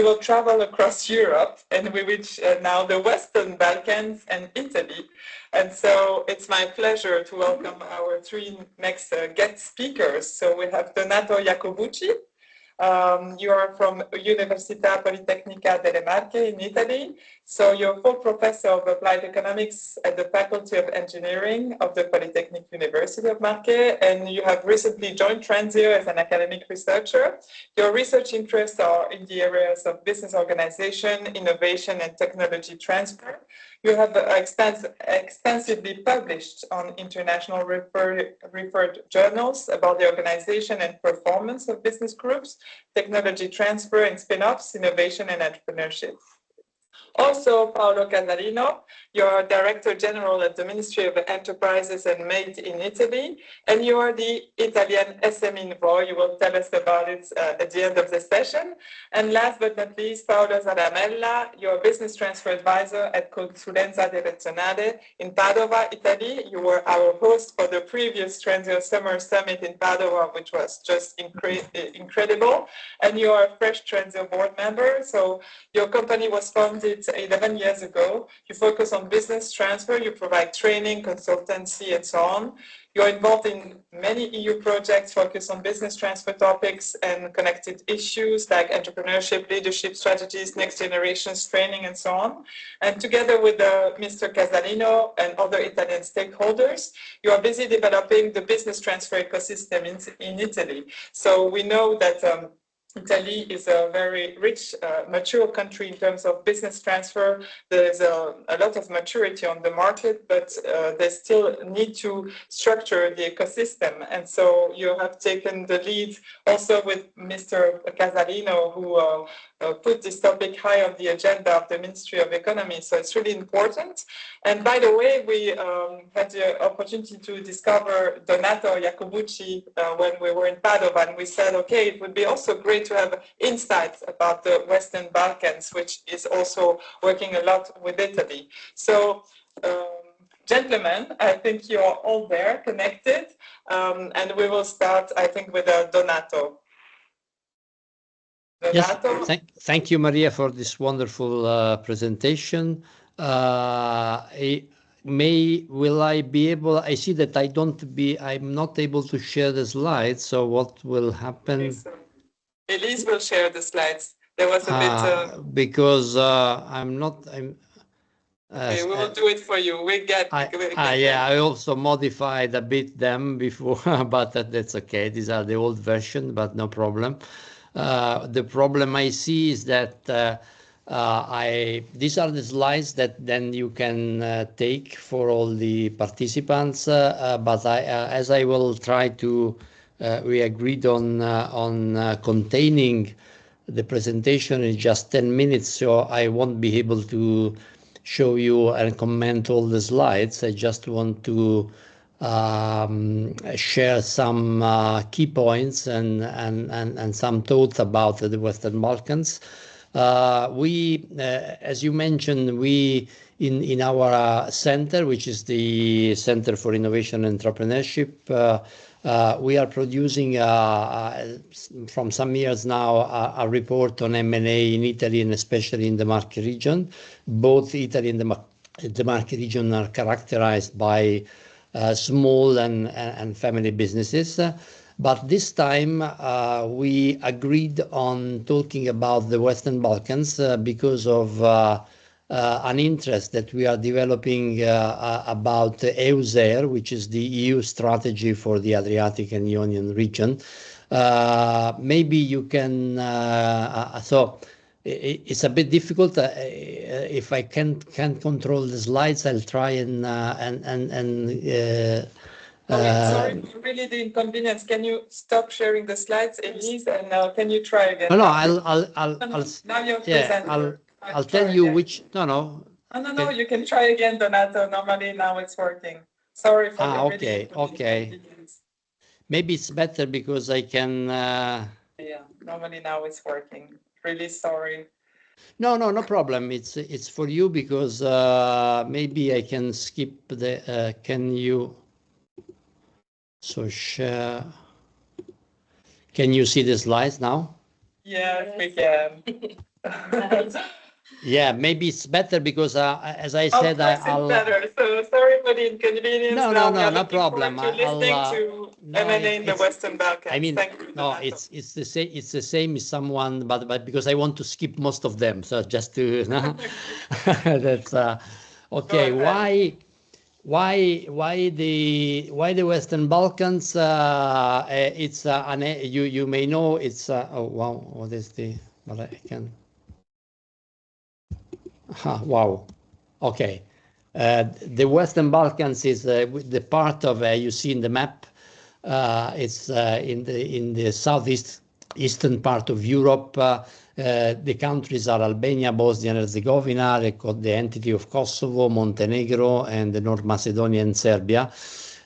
we will travel across Europe, and we reach now the Western Balkans and Italy. And so it's my pleasure to welcome our three next guest speakers. So we have Donato Iacobucci. You are from Università Politecnica delle Marche in Italy. So you're full professor of applied economics at the Faculty of Engineering of the Polytechnic University of Marche, and you have recently joined Transio as an academic researcher. Your research interests are in the areas of business organization, innovation, and technology transfer. You have extensively published on international referred journals about the organization and performance of business groups, technology transfer and spin-offs, innovation and entrepreneurship. Also, Paolo Casalino, you're Director General at the Ministry of Enterprises and Made in Italy, and you are the Italian SME envoy. You will tell us about it at the end of the session. And last but not least, Paolo Zaramella, you're Business Transfer Advisor at Consulenza Direzionale in Padova, Italy. You were our host for the previous Transio Summer Summit in Padova, which was just incredible. And you are a fresh Transio board member. So your company was founded 11 years ago. You focus on business transfer, you provide training, consultancy, and so on. You're involved in many EU projects focused on business transfer topics and connected issues like entrepreneurship, leadership strategies, next generations training, and so on. And together with Mr. Casalino and other Italian stakeholders, you are busy developing the business transfer ecosystem in Italy. So we know that Italy is a very rich, mature country in terms of business transfer. There's a lot of maturity on the market, but they still need to structure the ecosystem. And so you have taken the lead also with Mr. Casalino, who put this topic high on the agenda of the Ministry of Economy. So it's really important. And by the way, we had the opportunity to discover Donato Iacobucci when we were in Padova, and we said, okay, it would be also great to have insights about the Western Balkans, which is also working a lot with Italy. So, gentlemen, I think you're all there connected, and we will start, I think, with Donato. Donato? Yes, thank you, Maria, for this wonderful presentation. Will I be able? I see that I'm not able to share the slides. So what will happen? Elise will share the slides. There was a bit because I'm not. Okay, we will do it for you. Yeah, I also modified a bit them before, but that's okay. These are the old version, but no problem. The problem I see is that these are the slides that then you can take for all the participants. But as I will try to, we agreed on containing the presentation in just 10 minutes, so I won't be able to show you and comment all the slides. I just want to share some key points and some thoughts about the Western Balkans. As you mentioned, we in our center, which is the Center for Innovation and Entrepreneurship, we are producing from some years now a report on M&A in Italy and especially in the Marche region. Both Italy and the Marche region are characterized by small and family businesses. But this time we agreed on talking about the Western Balkans because of an interest that we are developing about EUSER, which is the EU strategy for the Adriatic and Ionian region. Maybe you can, so it's a bit difficult. If I can't control the slides, I'll try and sorry, really the inconvenience. Can you stop sharing the slides, Elise, and can you try again? No, now you're presenter. I'll tell you again. Which. No. No. You can try again, Donato. Normally now it's working. Sorry for the okay. Maybe it's better because I can. Yeah, normally now it's working. Really sorry. No problem. It's for you because maybe I can skip the. Can you? So share. Can you see the slides now? Yes, we can. Yeah, maybe it's better because, as I Of said, course, it's I'll. better. So sorry for the inconvenience. No, no, Now we no, are no looking problem. forward to listening to No, M&A in the Western I Balkans. mean, Thank you, no, Donato. it's the same. It's the same as someone, but because I want to skip most of them, so just to. That's okay. Go ahead. Why the Western Balkans? It's you may know it's oh wow, what is the, but I can. Wow. Okay. The Western Balkans is the part of, you see in the map. It's in the southeast eastern part of Europe. The countries are Albania, Bosnia and Herzegovina, the entity of Kosovo, Montenegro, and the North Macedonia and Serbia.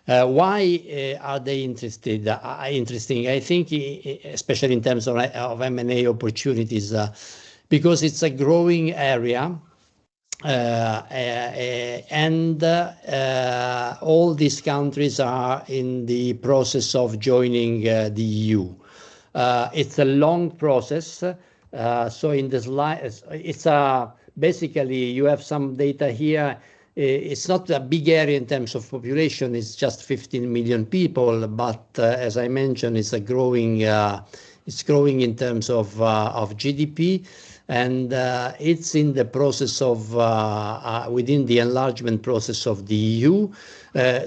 Why are they interesting? I think, especially in terms of M&A opportunities, because it's a growing area. And all these countries are in the process of joining the EU. It's a long process. So in the slide, it's basically you have some data here. It's not a big area in terms of population. It's just 15 million people, but as I mentioned, it's growing in terms of GDP. And it's in the process of within the enlargement process of the EU.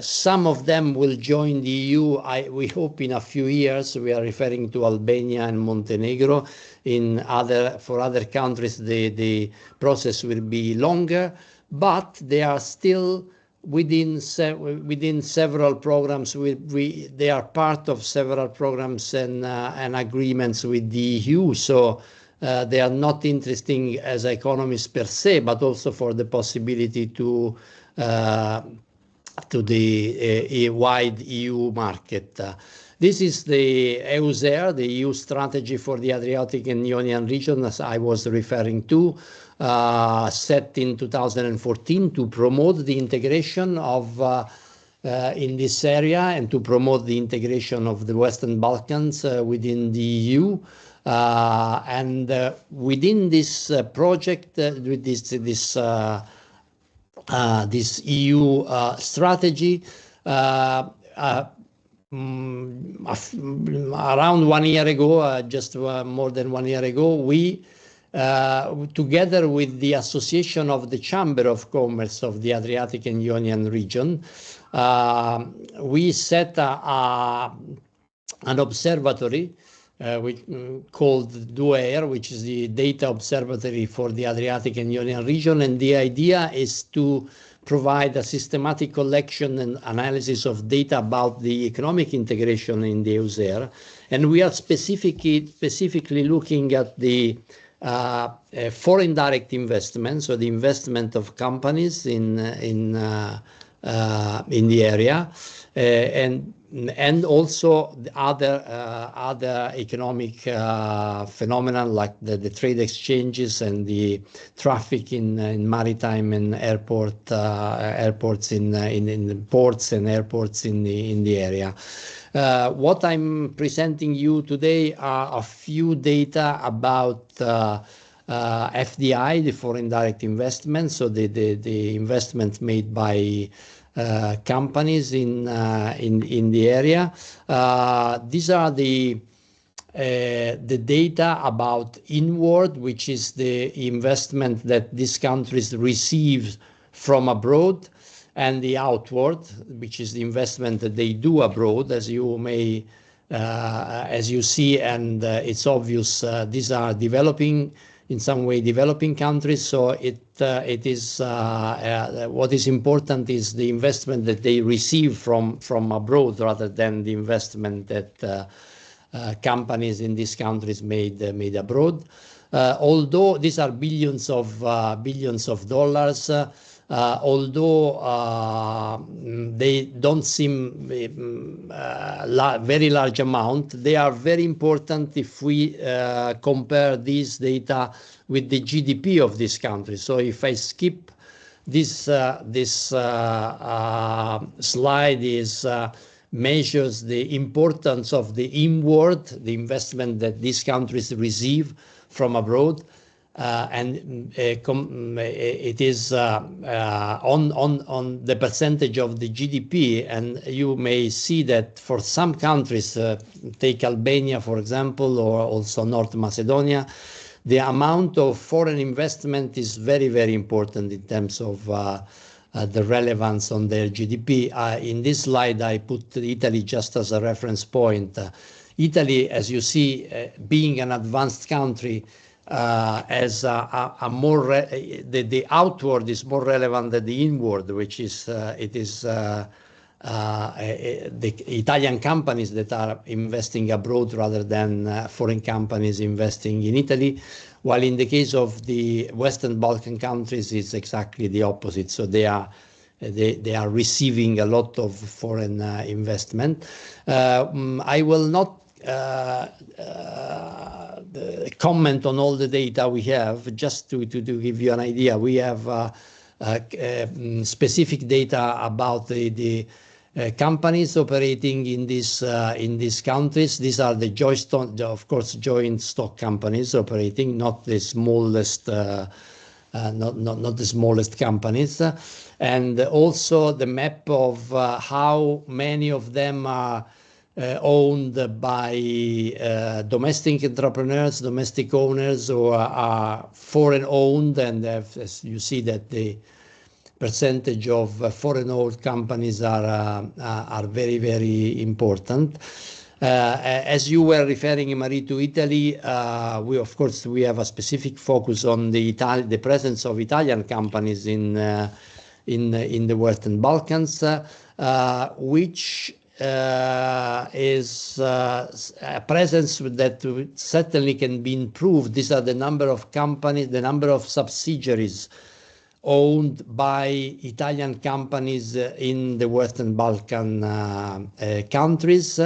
Some of them will join the EU, we hope, in a few years. We are referring to Albania and Montenegro. For other countries, the process will be longer, but they are still within several programs. They are part of several programs and agreements with the EU. So they are not interesting as economies per se, but also for the possibility to the wide EU market. This is the EUSER, the EU strategy for the Adriatic and Ionian region, as I was referring to, set in 2014 to promote the integration of in this area and to promote the integration of the Western Balkans within the EU. And within this project, with this EU strategy, around 1 year ago, just more than 1 year ago, we, together with the Association of the Chamber of Commerce of the Adriatic and Ionian region, we set an observatory called DUER, which is the Data Observatory for the Adriatic and Ionian region. And the idea is to provide a systematic collection and analysis of data about the economic integration in the EUSER. And we are specifically looking at the foreign direct investment, so the investment of companies in the area, and also the other economic phenomena like the trade exchanges and the traffic in maritime and airports in ports and airports in the area. What I'm presenting you today are a few data about FDI, the foreign direct investment, so the investments made by companies in the area. These are the data about inward, which is the investment that these countries receive from abroad, and the outward, which is the investment that they do abroad, as you see, and it's obvious these are in some way developing countries. So it is what is important is the investment that they receive from abroad rather than the investment that companies in these countries made abroad. Although these are billions of dollars, although they don't seem very large amount, they are very important if we compare these data with the GDP of this country. So if I skip this slide, is measures the importance of the inward, the investment that these countries receive from abroad. It is on the percentage of the GDP, and you may see that for some countries, take Albania, for example, or also North Macedonia, the amount of foreign investment is very, very important in terms of the relevance on their GDP. In this slide, I put Italy just as a reference point. Italy, as you see, being an advanced country, as a more the outward is more relevant than the inward, which is the Italian companies that are investing abroad rather than foreign companies investing in Italy. While in the case of the Western Balkan countries, it's exactly the opposite. So they are receiving a lot of foreign investment. I will not comment on all the data we have. Just to give you an idea, we have specific data about the companies operating in these countries. These are the joint stock companies operating, not the smallest, not the smallest companies, and also the map of how many of them are owned by domestic entrepreneurs, domestic owners, or are foreign owned. And as you see that the percentage of foreign-owned companies are very, very important. As you were referring, Marie, to Italy, of course we have a specific focus on the presence of Italian companies in the Western Balkans, which is a presence that certainly can be improved. These are the number of companies, the number of subsidiaries owned by Italian companies in the Western Balkan countries,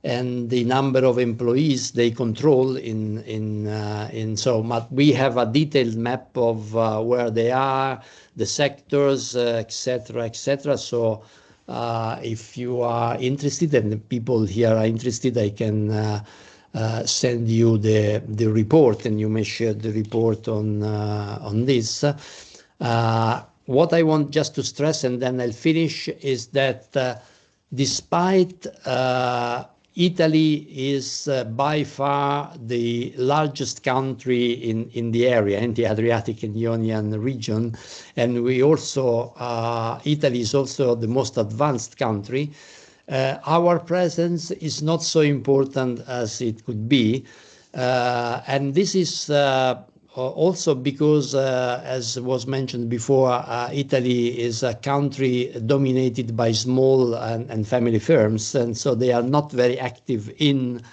and the number of employees they control so we have a detailed map of where they are, the sectors, etc., etc. So if you are interested, and the people here are interested, I can send you the report, and you may share the report on this. What I want just to stress, and then I'll finish, is that despite Italy is by far the largest country in the area, in the Adriatic and Ionian region, and Italy is also the most advanced country, our presence is not so important as it could be. And this is also because, as was mentioned before, Italy is a country dominated by small and family firms, and so they are not very active in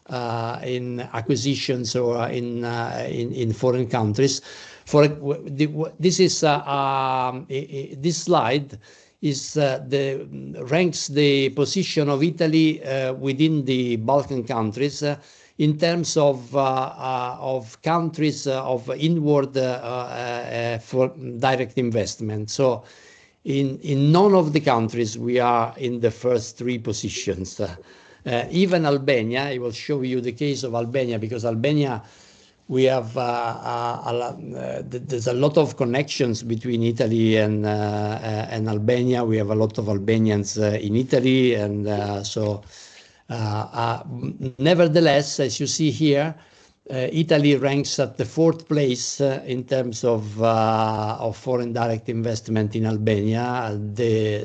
acquisitions or in foreign countries. This slide ranks the position of Italy within the Balkan countries in terms of countries of inward for direct investment. So in none of the countries we are in the first three positions. Even Albania, I will show you the case of Albania, because Albania, we have there's a lot of connections between Italy and Albania. We have a lot of Albanians in Italy, and nevertheless, as you see here, Italy ranks at the 4th place in terms of foreign direct investment in Albania.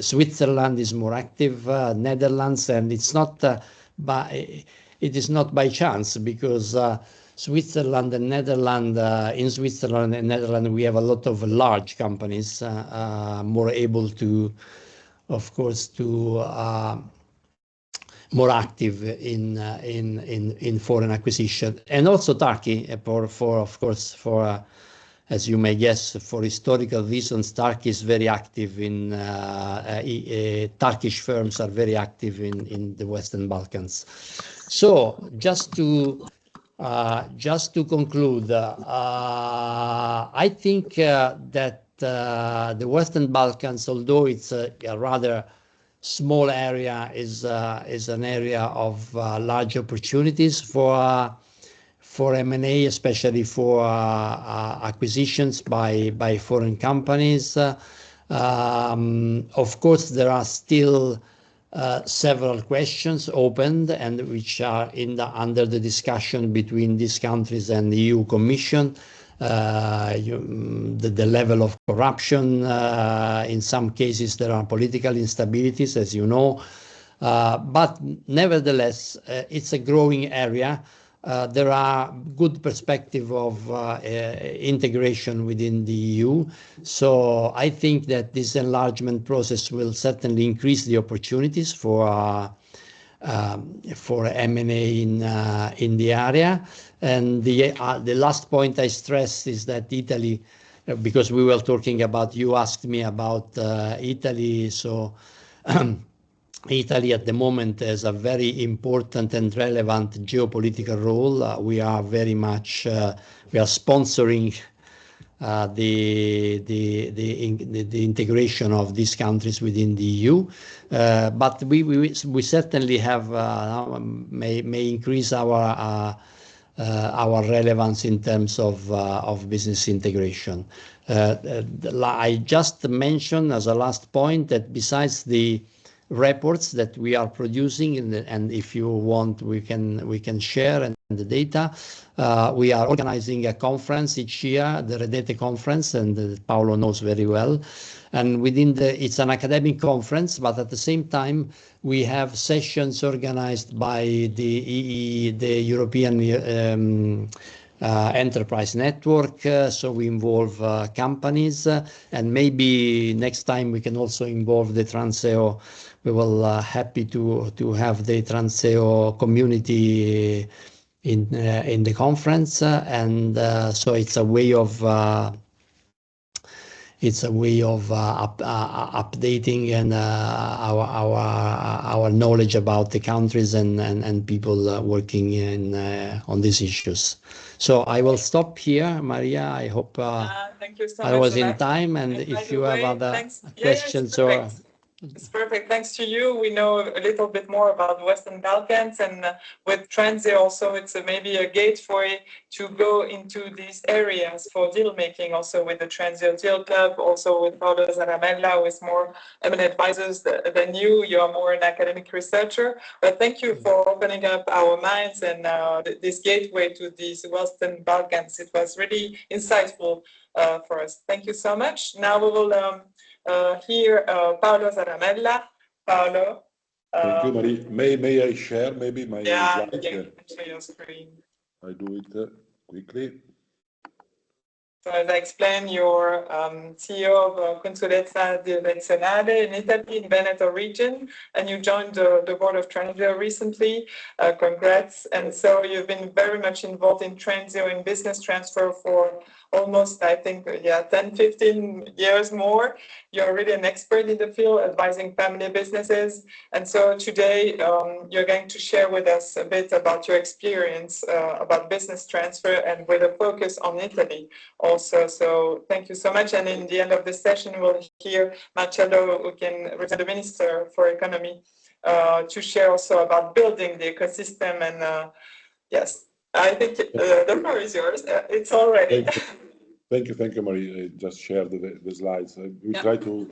Switzerland is more active, Netherlands, and it is not by chance, because Switzerland and Netherlands, in Switzerland and Netherlands, we have a lot of large companies, more able to, of course, more active in foreign acquisition. And also Turkey, of course, as you may guess, for historical reasons, Turkey is very active in Turkish firms are very active in the Western Balkans. So just to conclude, I think that the Western Balkans, although it's a rather small area is an area of large opportunities for M&A, especially for acquisitions by foreign companies. Of course, there are still several questions opened and which are under the discussion between these countries and the EU Commission. The level of corruption, in some cases there are political instabilities, as you know, but nevertheless it's a growing area. There are good perspective of integration within the EU. So I think that this enlargement process will certainly increase the opportunities for M&A in the area. And the last point I stress is that Italy, because we were talking about, you asked me about Italy, so Italy at the moment has a very important and relevant geopolitical role. We are very much we are sponsoring the integration of these countries within the EU, but we certainly have may increase our relevance in terms of business integration. I just mentioned as a last point that besides the reports that we are producing, and if you want, we can share and the data. We are organizing a conference each year, the Redete conference, and Paolo knows very well. And it's an academic conference, but at the same time, we have sessions organized by the European Enterprise Network. So we involve companies, and maybe next time we can also involve the Transeo. We will happy to have the Transeo community in the conference, and so it's a way of updating and our knowledge about the countries and people working on these issues. So I will stop here, Maria. I hope thank you so I much was in time, and if you have other questions or. It's perfect. Thanks to you. We know a little bit more about Western Balkans, and with Transeo also, it's maybe a gateway to go into these areas for deal making. Also with the Transeo Deal Club, also with Paolo Zaramella, with more M&A advisors than you. You are more an academic researcher. But thank you for opening up our minds and this gateway to these Western Balkans. It was really insightful for us. Thank you so much. Now we will. Here, Paolo Zaramella. Paolo. Thank you, Marie. May I share maybe my slide? Yeah, share your screen. I do it quickly. So as I explained, you're CEO of Consulenza Direzionale in Italy, in Veneto region, and you joined the board of Transeo recently. Congrats. And so you've been very much involved in Transeo in business transfer for almost, I think, 10, 15 years more. You're really an expert in the field, advising family businesses. And so today you're going to share with us a bit about your experience about business transfer and with a focus on Italy also. So thank you so much. And in the end of the session, we'll hear Marcello, who can represent the Minister for Economy, to share also about building the ecosystem. And yes, I think the floor is yours. It's all ready. Thank you, Marie. I just shared the slides. We try to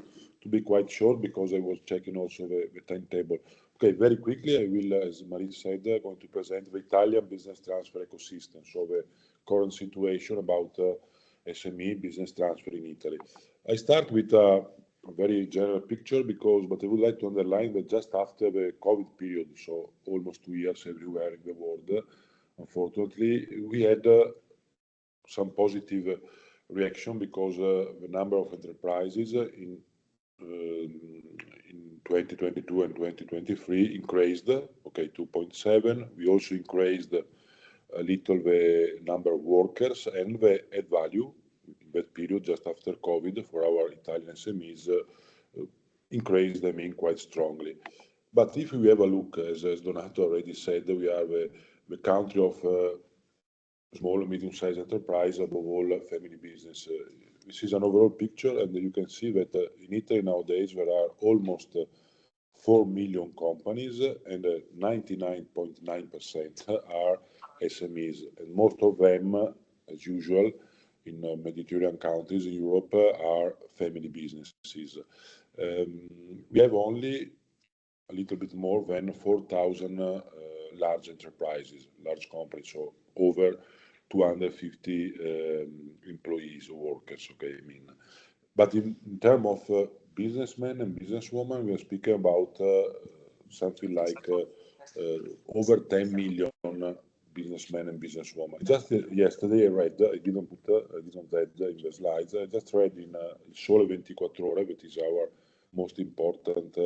be quite short because I was checking also the timetable. Okay, very quickly, I will, as Marie said, going to present the Italian business transfer ecosystem. So the current situation about SME business transfer in Italy. I start with a very general picture but I would like to underline that just after the COVID period, so almost 2 years everywhere in the world, unfortunately, we had some positive reaction because the number of enterprises in 2022 and 2023 increased, 2.7. We also increased a little the number of workers, and the add value in that period just after COVID for our Italian SMEs increased, quite strongly. But if we have a look, as Donato already said, we are the country of small and medium-sized enterprise, above all family business. This is an overall picture, and you can see that in Italy nowadays there are almost 4 million companies, and 99.9% are SMEs, and most of them, as usual, in Mediterranean countries in Europe, are family businesses. We have only a little bit more than 4,000 large enterprises, large companies, so over 250 employees or workers, okay, I mean. But in terms of businessmen and businesswomen, we are speaking about something like over 10 million businessmen and businesswomen. Just yesterday I read, I didn't read in the slides, I just read in Il Sole 24 Ore, that is our most important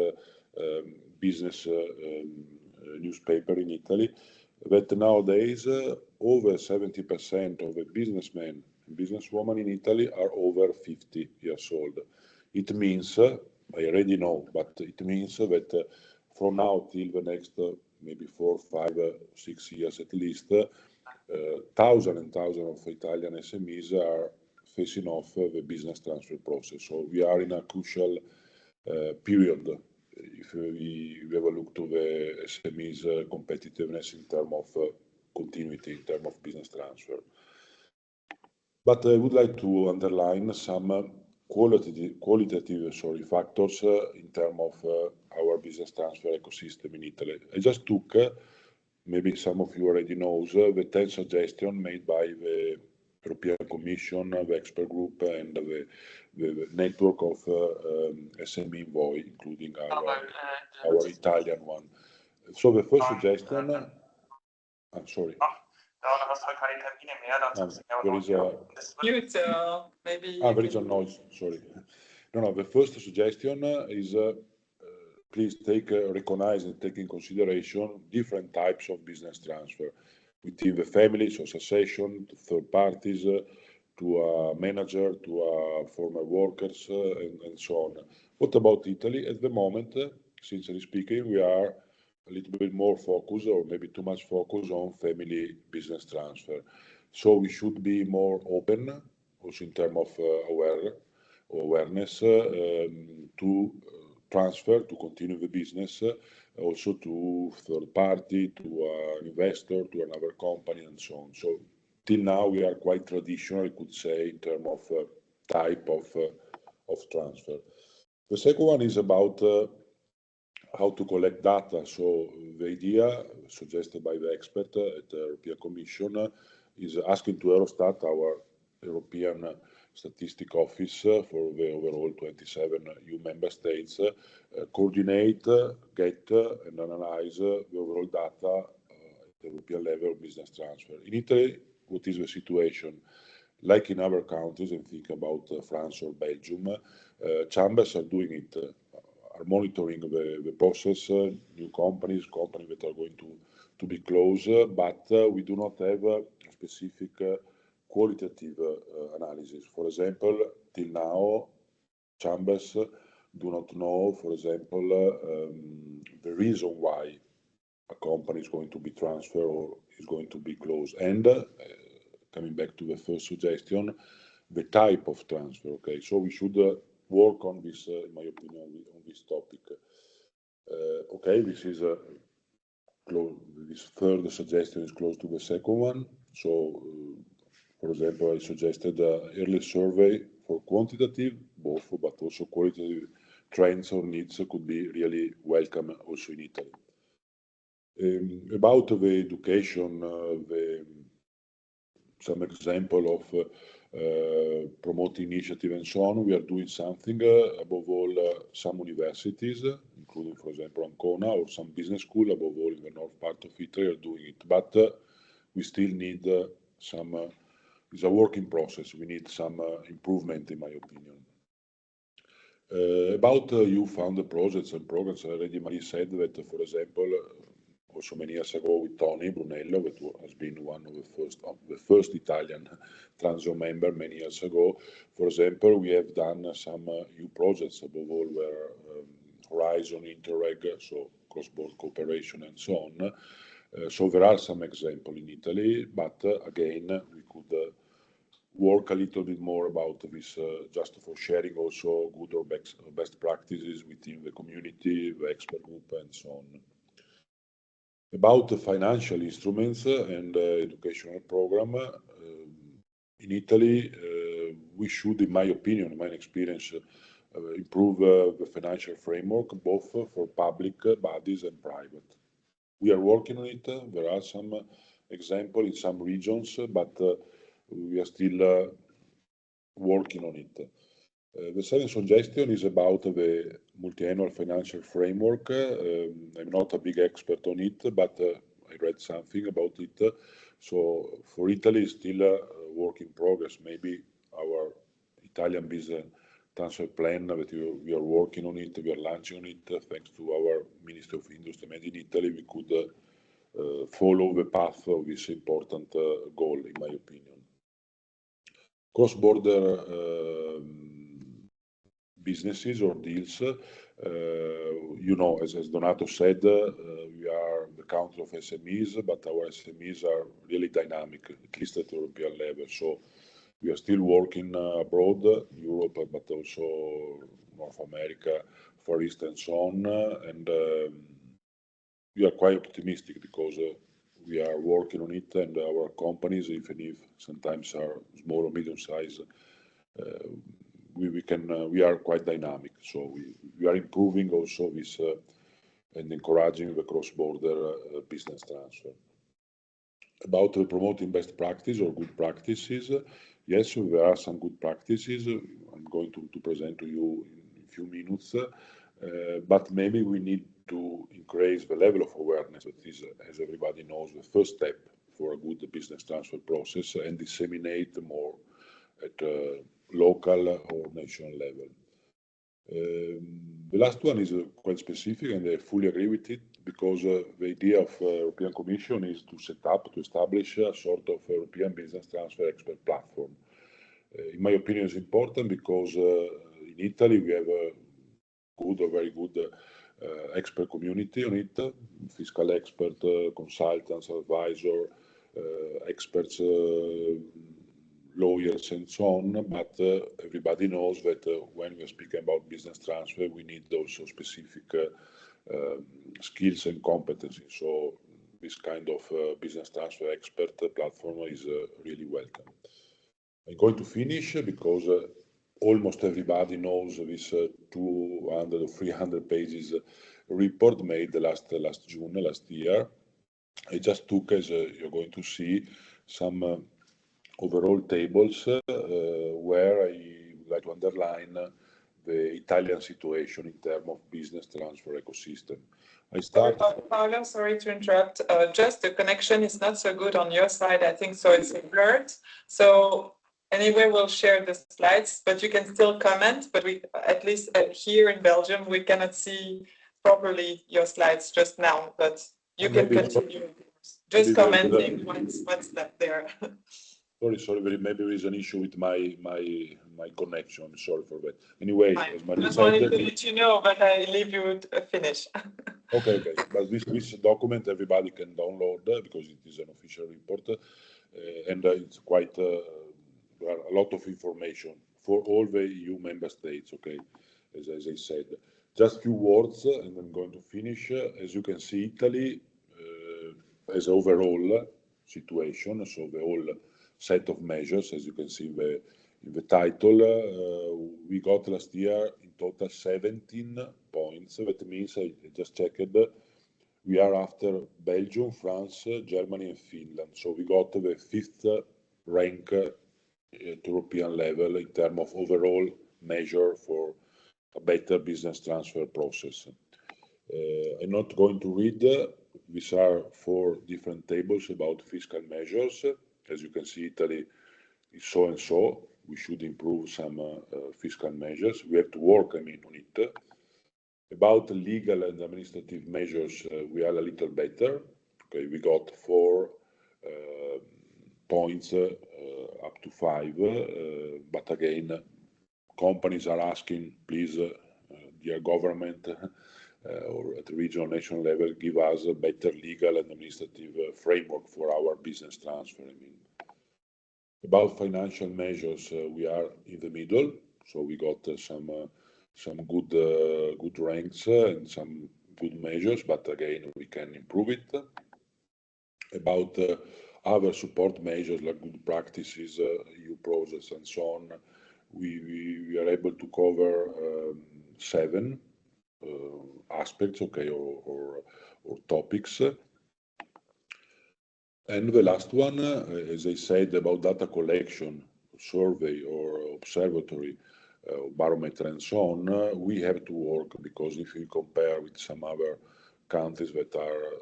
business newspaper in Italy, that nowadays over 70% of the businessmen and businesswomen in Italy are over 50 years old. It means, I already know, but it means that from now till the next maybe 4, 5, 6 years at least, thousands and thousands of Italian SMEs are facing off the business transfer process. So we are in a crucial period if we have a look to the SMEs competitiveness in terms of continuity, in terms of business transfer. But I would like to underline some qualitative factors in terms of our business transfer ecosystem in Italy. I just took, maybe some of you already knows, the 10 suggestions made by the European Commission, the expert group, and the network of SME Envoy, including our Italian one. So the first suggestion, I'm sorry. There is a mute, maybe. there is a noise, sorry. No, the first suggestion is please recognize and take in consideration different types of business transfer within the family, so succession, to third parties, to a manager, to former workers, and so on. What about Italy? At the moment, sincerely speaking, we are a little bit more focused, or maybe too much focused, on family business transfer. So we should be more open, also in terms of awareness, to transfer, to continue the business, also to third party, to an investor, to another company, and so on. So till now we are quite traditional, I could say, in terms of type of transfer. The second one is about how to collect data. So the idea suggested by the expert at the European Commission is asking to Eurostat, our European Statistic Office for the overall 27 EU member states, coordinate, get and analyze the overall data at the European level of business transfer. In Italy, what is the situation? Like in other countries, and think about France or Belgium, chambers are doing it, are monitoring the process, new companies that are going to be closed, but we do not have a specific qualitative analysis. For example, till now, chambers do not know, for example, the reason why a company is going to be transferred or is going to be closed. And coming back to the first suggestion, the type of transfer. Okay, so we should work on this, in my opinion, on this topic. Okay, this is this third suggestion is close to the second one. So, for example, I suggested early survey for quantitative, both, but also qualitative trends or needs could be really welcome also in Italy. About the education, some example of promoting initiative and so on, we are doing something, above all, some universities, including, for example, Ancona, or some business school, above all in the north part of Italy, are doing it. But we still need some, it's a working process. We need some improvement, in my opinion. About youth-founded projects and programs, already Marie said that, for example, also many years ago with Tony Brunello, that has been one of the first Italian Transio member many years ago. For example, we have done some new projects, above all were Horizon, Interreg, so cross-border cooperation and so on. So there are some examples in Italy, but again, work a little bit more about this, just for sharing also good or best practices within the community, the expert group, and so on. About the financial instruments and educational program, in Italy, we should, in my opinion, in my experience, improve the financial framework, both for public bodies and private. We are working on it. There are some examples in some regions, but we are still working on it. The second suggestion is about the multi-annual financial framework. I'm not a big expert on it, but I read something about it. So for Italy, it's still a work in progress. Maybe our Italian business transfer plan that we are working on it, we are launching on it, thanks to our Ministry of Industry Made in Italy, we could follow the path of this important goal, in my opinion. Cross-border businesses or deals, you know, as Donato said, we are the country of SMEs, but our SMEs are really dynamic, at least at the European level. So we are still working abroad, Europe, but also North America, Far East, and so on. And we are quite optimistic because we are working on it, and our companies, even if sometimes are small or medium size, we are quite dynamic. So we are improving also this and encouraging the cross-border business transfer. About promoting best practice or good practices, yes, there are some good practices. I'm going to present to you in a few minutes, but maybe we need to increase the level of awareness. That is, as everybody knows, the first step for a good business transfer process, and disseminate more at local or national level. The last one is quite specific, and I fully agree with it, because the idea of European Commission is to establish a sort of European business transfer expert platform. In my opinion, it's important because in Italy we have a good or very good expert community on it, fiscal expert, consultants, advisor, experts, lawyers, and so on, but everybody knows that when we are speaking about business transfer, we need also specific skills and competencies. So this kind of business transfer expert platform is really welcome. I'm going to finish because almost everybody knows this 200 or 300 pages report made last June, last year. I just took, as you're going to see, some overall tables where I would like to underline the Italian situation in terms of business transfer ecosystem. I start. Paolo, sorry to interrupt. Just the connection is not so good on your side. I think so. It's blurred. So anyway, we'll share the slides, but you can still comment. But we, at least here in Belgium, we cannot see properly your slides just now. But you can continue. Just commenting what's left there. Sorry, maybe there is an issue with my connection. I'm sorry for that. Anyway, as I just wanted to let you know, but I leave you to finish. Okay. But this document everybody can download because it is an official report, and it's quite there are a lot of information for all the EU member states. Okay, as I said, just few words, and I'm going to finish. As you can see, Italy as overall situation, so the whole set of measures, as you can see in the title, we got last year in total 17 points. That means I just checked, we are after Belgium, France, Germany, and Finland. So we got the 5th rank at European level in terms of overall measure for a better business transfer process. I'm not going to read. These are 4 different tables about fiscal measures. As you can see, Italy is so and so. We should improve some fiscal measures. We have to work, on it. About legal and administrative measures, we are a little better. Okay, we got 4 points up to 5. But again, companies are asking, please, dear government, or at the regional national level, give us a better legal and administrative framework for our business transfer. About financial measures, we are in the middle, so we got some good ranks and some good measures, but again, we can improve it. About other support measures like good practices, EU process, and so on, we are able to cover 7 aspects, okay, or topics. And the last one, as I said, about data collection, survey, or observatory, barometer, and so on, we have to work, because if we compare with some other countries that are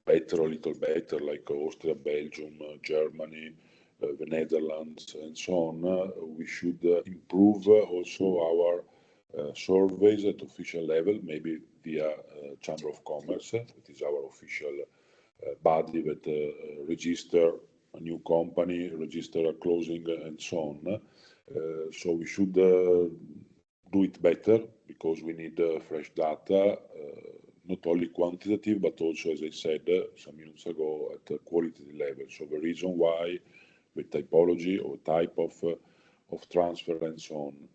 better, a little better, like Austria, Belgium, Germany, the Netherlands, and so on, we should improve also our surveys at official level, maybe via Chamber of Commerce. It is our official body that register a new company, register a closing, and so on. So we should do it better, because we need fresh data, not only quantitative, but also, as I said some minutes ago, at a quality level. So the reason why the typology or type of transfer and so on.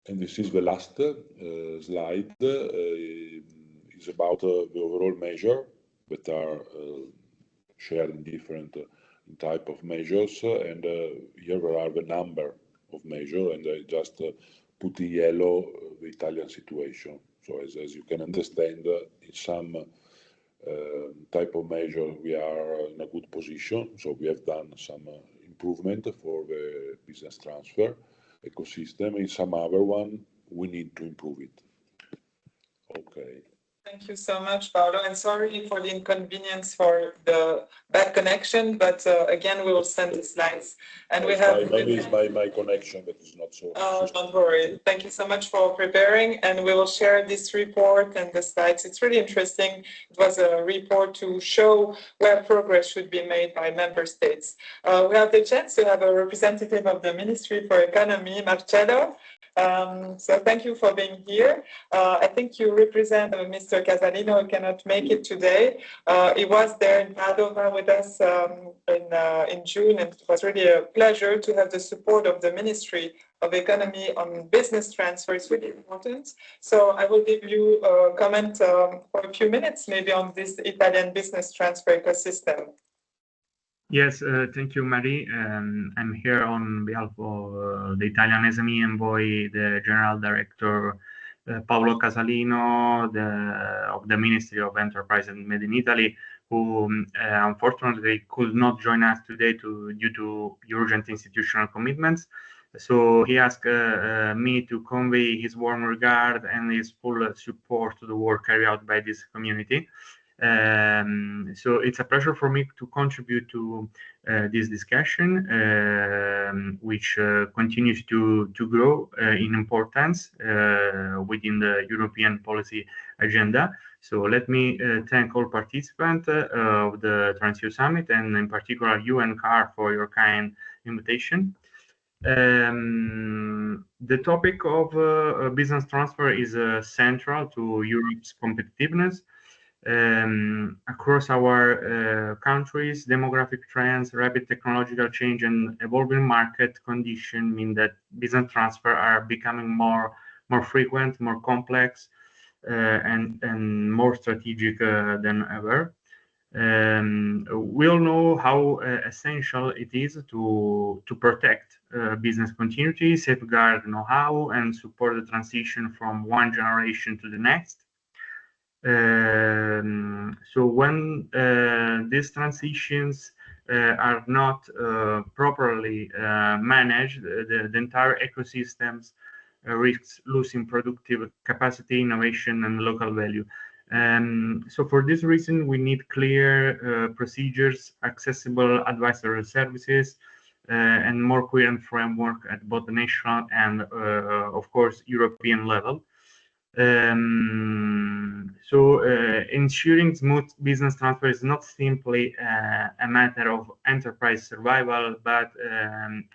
And this is the last slide, is about the overall measure that are shared in different type of measures, and here there are the number of measures, and I just put in yellow the Italian situation. So as you can understand, in some type of measure we are in a good position, so we have done some improvement for the business transfer ecosystem. In some other one we need to improve it. Okay. Thank you so much, Paolo, and sorry for the inconvenience for the bad connection, but again, we will send the slides. And we have... Maybe it's my connection that is not so... Oh, don't worry. Thank you so much for preparing, and we will share this report and the slides. It's really interesting. It was a report to show where progress should be made by member states. We have the chance to have a representative of the Ministry for Economy, Marcello. So thank you for being here. I think you represent Mr. Casalino, who cannot make it today. He was there in Padova with us in June, and it was really a pleasure to have the support of the Ministry of Economy on business transfer. It's really important. So I will give you a comment for a few minutes, maybe, on this Italian business transfer ecosystem. Yes, thank you, Marie. I'm here on behalf of the Italian SME Envoy, the General Director, Paolo Casalino, of the Ministry of Enterprise and Made in Italy, who unfortunately could not join us today due to urgent institutional commitments. So he asked me to convey his warm regard and his full support to the work carried out by this community. So it's a pleasure for me to contribute to this discussion, which continues to grow in importance within the European policy agenda. So let me thank all participants of the Trans-EU Summit, and in particular you and CAR for your kind invitation. The topic of business transfer is central to Europe's competitiveness. Across our countries, demographic trends, rapid technological change, and evolving market conditions mean that business transfer are becoming more frequent, more complex, and more strategic than ever. We all know how essential it is to protect business continuity, safeguard know-how, and support the transition from one generation to the next. So when these transitions are not properly managed, the entire ecosystems risks losing productive capacity, innovation, and local value. So for this reason, we need clear procedures, accessible advisory services, and more coherent framework at both the national and, of course, European level. Ensuring smooth business transfer is not simply a matter of enterprise survival, but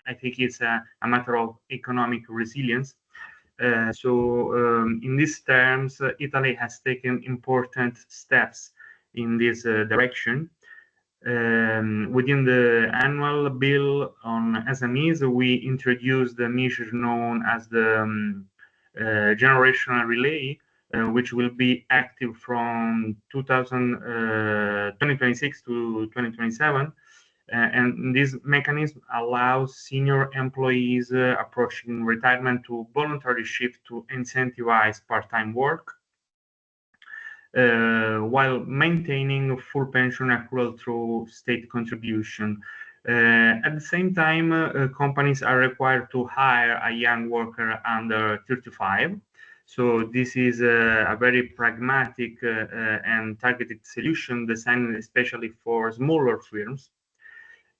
I think it's a matter of economic resilience. In these terms, Italy has taken important steps in this direction. Within the annual bill on SMEs, we introduced the measure known as the generational relay, which will be active from 2026 to 2027. And this mechanism allows senior employees approaching retirement to voluntarily shift to incentivize part-time work, while maintaining full pension accrual through state contribution. At the same time, companies are required to hire a young worker under 35. So this is a very pragmatic and targeted solution designed especially for smaller firms.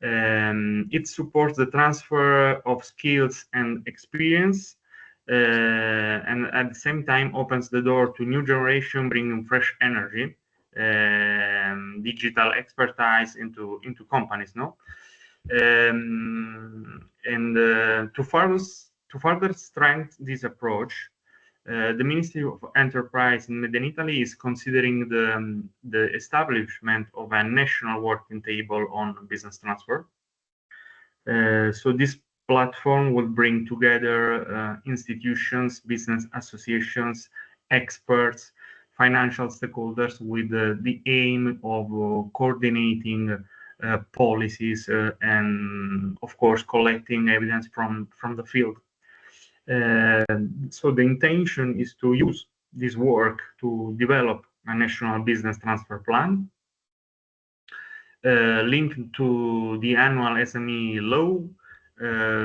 It supports the transfer of skills and experience, and at the same time opens the door to new generation, bringing fresh energy, digital expertise into companies. No, and to further strengthen this approach, the Ministry of Enterprise in Made in Italy is considering the establishment of a national working table on business transfer. So this platform will bring together institutions, business associations, experts, financial stakeholders with the aim of coordinating policies and, of course, collecting evidence from the field. So the intention is to use this work to develop a national business transfer plan linked to the annual SME law,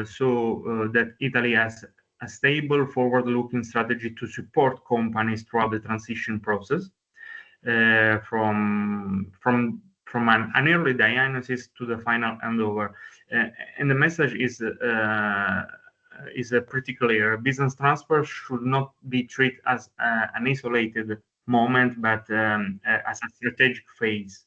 so that Italy has a stable, forward-looking strategy to support companies throughout the transition process, from an early diagnosis to the final handover. And the message is pretty clear. Business transfer should not be treated as an isolated moment, but as a strategic phase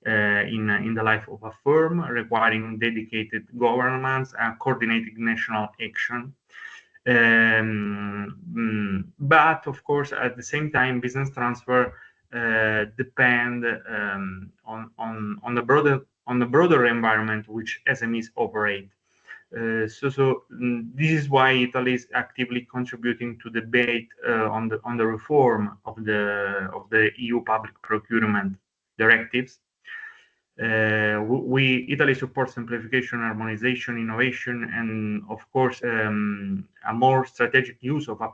in the life of a firm, requiring dedicated governance and coordinated national action. But of course, at the same time, business transfer depend on the broader environment which SMEs operate. So this is why Italy is actively contributing to debate on the reform of the EU public procurement directives. Italy supports simplification, harmonization, innovation, and of course a more strategic use of a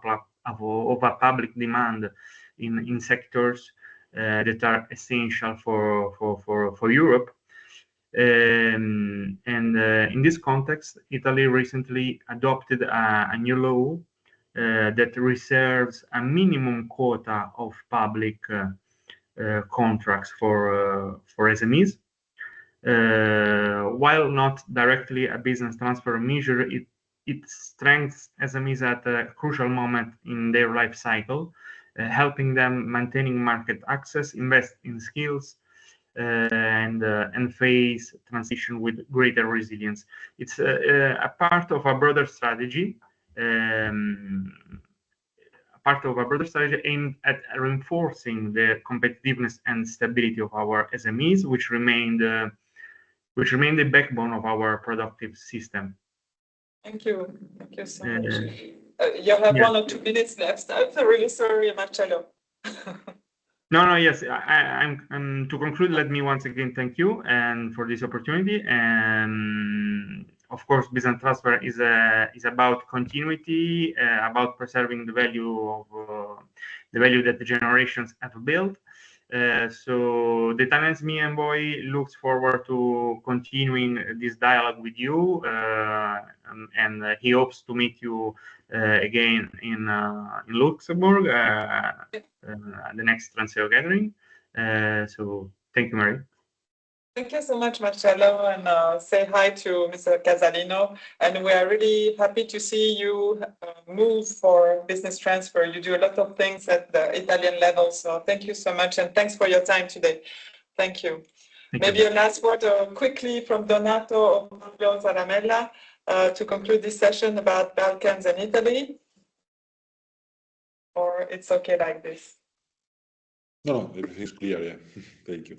public demand in sectors that are essential for Europe. And in this context, Italy recently adopted a new law that reserves a minimum quota of public contracts for SMEs. While not directly a business transfer measure, it strengthens SMEs at a crucial moment in their life cycle, helping them maintaining market access, invest in skills, and face transition with greater resilience. It's a part of a broader strategy. Aimed at reinforcing the competitiveness and stability of our SMEs, which remain the backbone of our productive system. Thank you so much. You have 1 or 2 minutes left. I'm really sorry, Marcello. No, yes. I'm to conclude. Let me once again thank you and for this opportunity. And of course, business transfer is about continuity, about preserving the value that the generations have built. So the Italian SME Envoy looks forward to continuing this dialogue with you, and he hopes to meet you again in Luxembourg at the next Transeo gathering. So thank you, Mary. Thank you so much, Marcello, and say hi to Mr. Casalino. And we are really happy to see you move for business transfer. You do a lot of things at the Italian level, so thank you so much, and thanks for your time today. Thank you. Maybe a last word quickly from Donato or Zaramella to conclude this session about Balkans and Italy, or it's okay like this? No, everything's clear, yeah. Thank you.